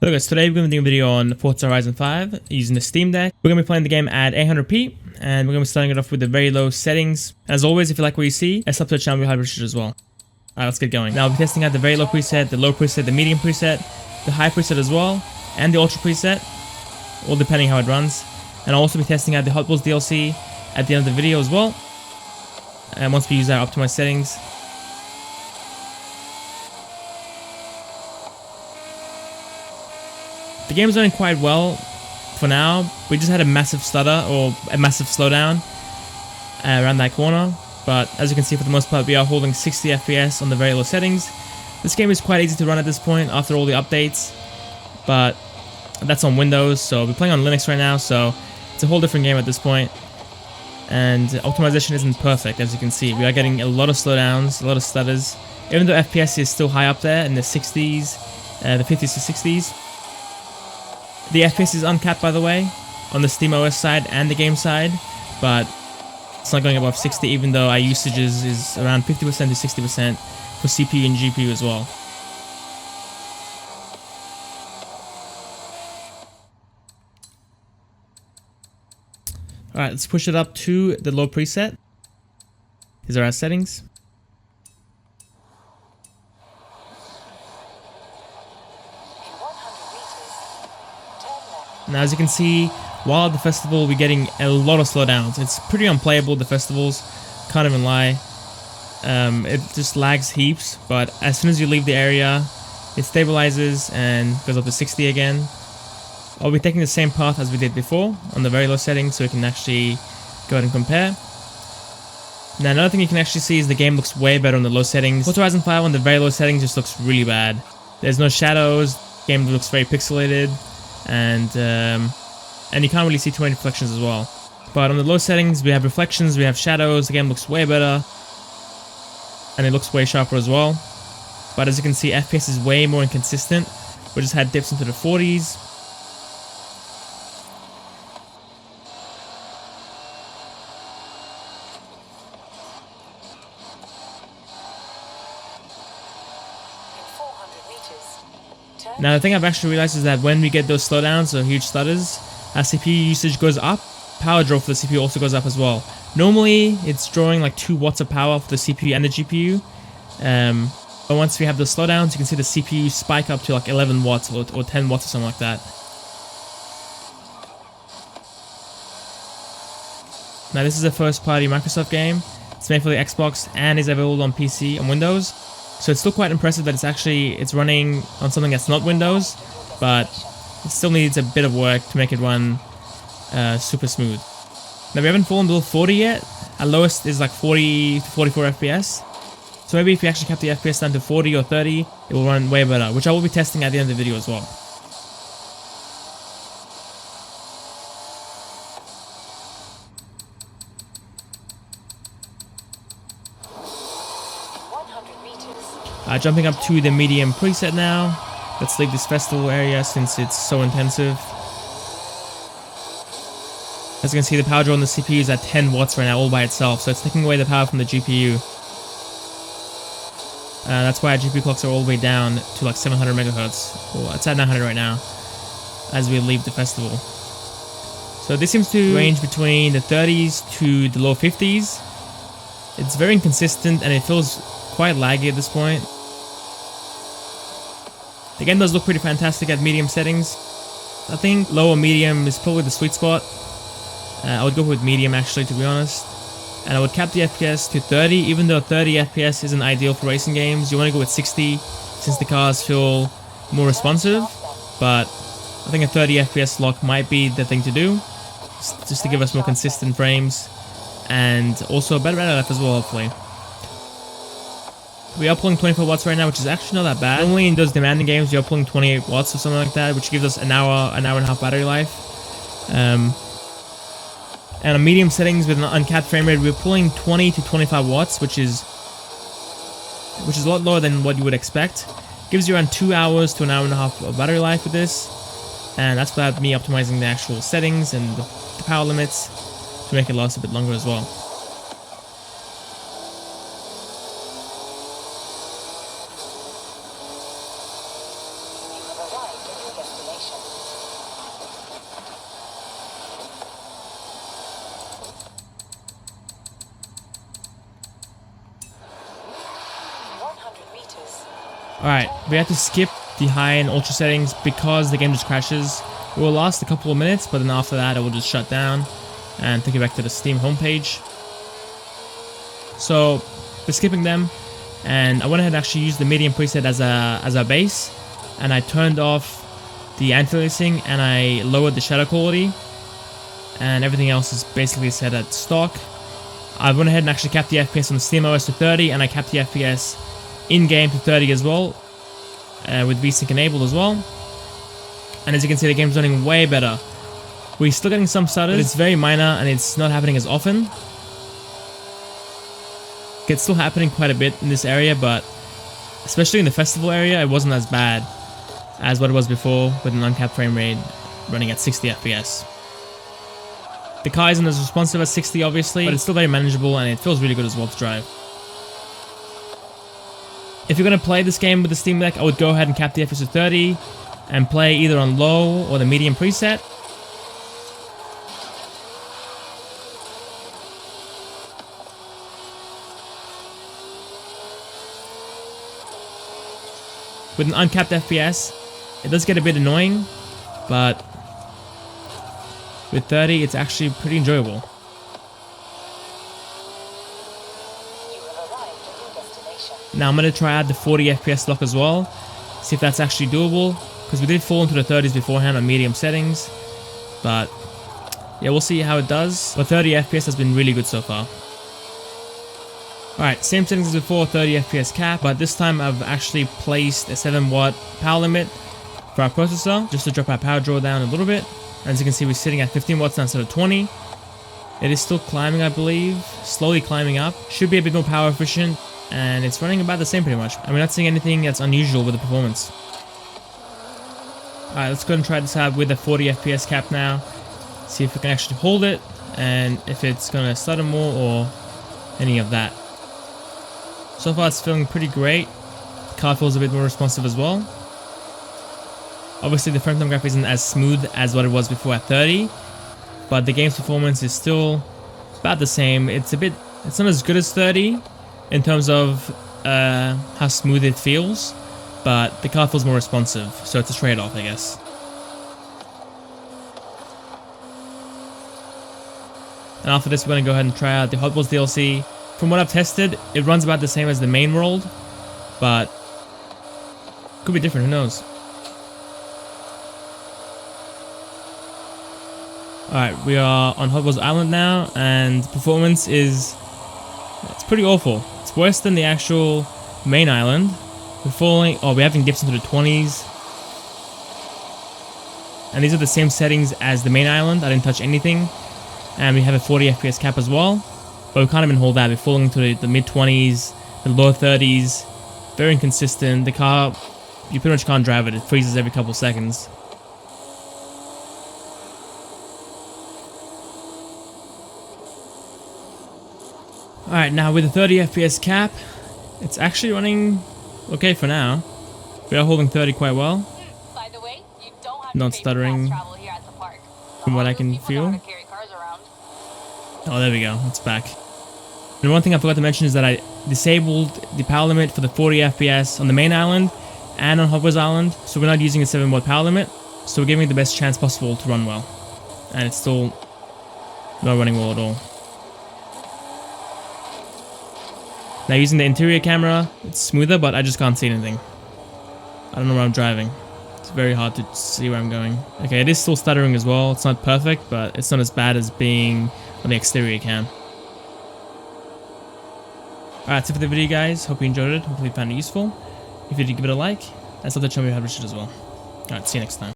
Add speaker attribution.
Speaker 1: Hello guys, today we're going to be doing a video on Forza Horizon 5 using the Steam Deck. We're going to be playing the game at 800p and we're going to be starting it off with the very low settings. As always, if you like what you see, let's up to the channel with high resolution as well. Alright, let's get going. Now I'll be testing out the very low preset, the low preset, the medium preset, the high preset as well, and the ultra preset, all depending how it runs. And I'll also be testing out the Hot Wheels DLC at the end of the video as well. And once we use our optimized settings. The game's running quite well for now. We just had a massive stutter or a massive slowdown around that corner. But as you can see, for the most part, we are holding 60 FPS on the very low settings. This game is quite easy to run at this point after all the updates. But that's on Windows, so we're playing on Linux right now, so it's a whole different game at this point. And optimization isn't perfect, as you can see. We are getting a lot of slowdowns, a lot of stutters. Even though FPS is still high up there in the 60s, the 50s to 60s. The FPS is uncapped, by the way, on the SteamOS side and the game side, but it's not going above 60, even though our usage is around 50% to 60% for CPU and GPU as well. Alright, let's push it up to the low preset. These are our settings. Now, as you can see, while at the festival, we're getting a lot of slowdowns. It's pretty unplayable, the festivals, can't even lie. It just lags heaps, but as soon as you leave the area, it stabilizes and goes up to 60 again. I'll be taking the same path as we did before on the very low settings, so we can actually go ahead and compare. Now, another thing you can actually see is the game looks way better on the low settings. Forza Horizon 5 on the very low settings just looks really bad. There's no shadows, the game looks very pixelated. And you can't really see too many reflections as well. But on the low settings, we have reflections, we have shadows, the game looks way better. And it looks way sharper as well. But as you can see, FPS is way more inconsistent. We just had dips into the 40s. Now, the thing I've actually realized is that when we get those slowdowns or huge stutters, our CPU usage goes up. Power draw for the CPU also goes up as well. Normally, it's drawing like 2 watts of power for the CPU and the GPU. But once we have those slowdowns, you can see the CPU spike up to like 11 watts or 10 watts or something like that. Now, this is a first-party Microsoft game. It's made for the Xbox and is available on PC and Windows. So it's still quite impressive that it's running on something that's not Windows, but it still needs a bit of work to make it run super smooth. Now, we haven't fallen below 40 yet. Our lowest is like 40 to 44 FPS. So maybe if we actually kept the FPS down to 40 or 30, it will run way better, which I will be testing at the end of the video as well. Jumping up to the medium preset now. Let's leave this festival area since it's so intensive. As you can see, the power draw on the CPU is at 10 watts right now all by itself, so it's taking away the power from the GPU. That's why our GPU clocks are all the way down to like 700 megahertz. Well, it's at 900 right now as we leave the festival. So this seems to range between the 30s to the low 50s. It's very inconsistent and it feels quite laggy at this point. The game does look pretty fantastic at medium settings. I think low or medium is probably the sweet spot. I would go with medium actually, to be honest. And I would cap the FPS to 30, even though 30 FPS isn't ideal for racing games. You want to go with 60 since the cars feel more responsive. But I think a 30 FPS lock might be the thing to do, just to give us more consistent frames and also a better battery life as well, hopefully. We are pulling 24 watts right now, which is actually not that bad. Normally in those demanding games, you're pulling 28 watts or something like that, which gives us an hour and a half battery life. And on medium settings with an uncapped frame rate, we're pulling 20 to 25 watts, which is a lot lower than what you would expect. Gives you around 2 hours to an hour and a half of battery life with this. And that's without me optimizing the actual settings and the power limits to make it last a bit longer as well. Alright, we have to skip the high and ultra settings because the game just crashes. It will last a couple of minutes, but then after that it will just shut down and take you back to the Steam homepage. So we're skipping them, and I went ahead and actually used the medium preset as a base, and I turned off the anti-aliasing and I lowered the shadow quality, and everything else is basically set at stock. I went ahead and actually capped the FPS on the SteamOS to 30, and I capped the FPS in-game to 30 as well, with VSync enabled as well. And as you can see, the game's running way better. We're still getting some stutters, but it's very minor and it's not happening as often. It's still happening quite a bit in this area, but especially in the festival area, it wasn't as bad as what it was before with an uncapped frame rate running at 60 FPS. The car isn't as responsive as 60 obviously, but it's still very manageable and it feels really good as well to drive. If you're going to play this game with the Steam Deck, I would go ahead and cap the FPS to 30 and play either on low or the medium preset. With an uncapped FPS, it does get a bit annoying, but with 30, it's actually pretty enjoyable. Now I'm going to try out the 40 FPS lock as well, see if that's actually doable, because we did fall into the 30s beforehand on medium settings, but yeah, we'll see how it does. But 30 FPS has been really good so far. Alright, same settings as before, 30 FPS cap, but this time I've actually placed a 7-watt power limit for our processor, just to drop our power draw down a little bit. As you can see, we're sitting at 15 watts now instead of 20. It is still climbing, I believe, slowly climbing up. Should be a bit more power efficient, and it's running about the same pretty much. And we're not seeing anything that's unusual with the performance. Alright, let's go and try this out with a 40 FPS cap now. See if we can actually hold it, and if it's going to stutter more or any of that. So far it's feeling pretty great. The car feels a bit more responsive as well. Obviously the frame time graph isn't as smooth as what it was before at 30, but the game's performance is still about the same. It's not as good as 30 in terms of how smooth it feels, but the car feels more responsive, so it's a trade-off, I guess. And after this, we're going to go ahead and try out the Hot Wheels DLC. From what I've tested, it runs about the same as the main world, but could be different, who knows. Alright, we are on Hot Wheels Island now, and performance it's pretty awful. It's worse than the actual main island. We're having dips into the 20s. And these are the same settings as the main island. I didn't touch anything. And we have a 40 FPS cap as well. But we can't even hold that. We're falling into the mid-20s, the low 30s. Very inconsistent. The car, you pretty much can't drive it. It freezes every couple seconds. Alright, now with the 30 FPS cap, it's actually running okay for now. We are holding 30 quite well.
Speaker 2: By the way, you don't have
Speaker 1: Not
Speaker 2: to
Speaker 1: stuttering
Speaker 2: travel here at the park.
Speaker 1: from what I can feel. Oh, there we go. It's back. And one thing I forgot to mention is that I disabled the power limit for the 40 FPS on the main island and on Hot Wheels Island, so we're not using a 7-watt power limit, so we're giving it the best chance possible to run well. And it's still not running well at all. Now using the interior camera, it's smoother, but I just can't see anything. I don't know where I'm driving. It's very hard to see where I'm going. Okay, it is still stuttering as well. It's not perfect, but it's not as bad as being on the exterior cam. Alright, that's it for the video, guys. Hope you enjoyed it. Hopefully you found it useful. If you did, give it a like. And subscribe to the channel if you have Richard as well. Alright, see you next time.